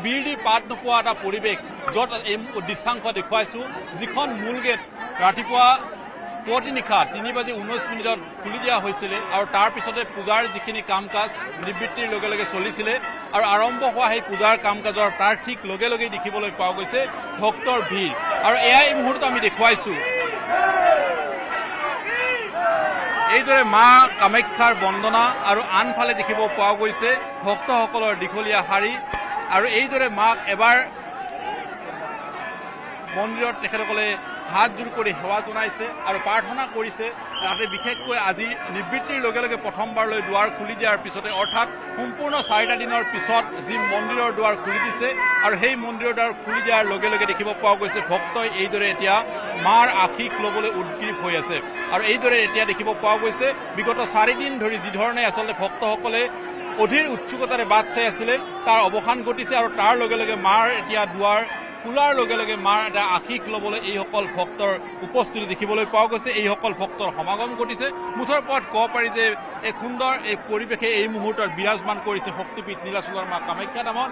বিৰদি পাত নোপোৱা এটা পৰিৱেশ য'ত এই দৃশ্যাংশ দেখুৱাইছোঁ যিখন মূল গেট ৰাতিপুৱা পুৱতি নিশা 3:19 খুলি দিয়া হৈছিলে আৰু তাৰ পিছতে পূজাৰ যিখিনি কাম কাজ নিবৃত্তিৰ লগে লগে চলিছিলে আৰু আৰম্ভ হোৱা সেই পূজাৰ কাম কাজৰ তাৰ ঠিক লগে লগেই দেখিবলৈ পোৱা গৈছে ভক্তৰ ভিৰ আৰু এয়াই এই মুহূৰ্তত আমি দেখুৱাইছোঁ এইদৰে মা কামাখ্যাৰ বন্দনা আৰু আনফালে দেখিব পোৱা গৈছে ভক্তসকলৰ দীঘলীয়া শাৰী আৰু এইদৰে মাক এবাৰ মন্দিৰত তেখেতসকলে হাত জোৰ কৰি সেৱা জনাইছে আৰু প্ৰাৰ্থনা কৰিছে যাতে বিশেষকৈ আজি নিবৃত্তিৰ লগে লগে প্ৰথমবাৰলৈ দুৱাৰ খুলি দিয়াৰ পিছতে অৰ্থাৎ সম্পূৰ্ণ 4টা দিনৰ পিছত যি মন্দিৰৰ দুৱাৰ খুলি দিছে আৰু সেই মন্দিৰৰ দুৱাৰ খুলি দিয়াৰ লগে লগে দেখিব পোৱা গৈছে ভক্তই এইদৰে এতিয়া মাৰ আশীষ ল'বলৈ উদ্গ্ৰীৱ হৈ আছে আৰু এইদৰে এতিয়া দেখিব পোৱা গৈছে বিগত 4 দিন ধৰি যিধৰণে আচলতে ভক্তসকলে অধীৰ উৎসুকতাৰে বাট চাই আছিলে তাৰ অৱসান ঘটিছে আৰু তাৰ লগে লগে মাৰ এতিয়া দুৱাৰ খোলাৰ লগে লগে মাৰ এটা আশীষ ল'বলৈ এইসকল ভক্তৰ উপস্থিতি দেখিবলৈ পোৱা গৈছে এইসকল ভক্তৰ সমাগম ঘটিছে মুঠৰ ওপৰত ক'ব পাৰি যে এক সুন্দৰ এই পৰিৱেশে এই মুহূৰ্তত বিৰাজমান কৰিছে শক্তিপীঠ নীলাচলৰ মা কামাখ্যা ধামত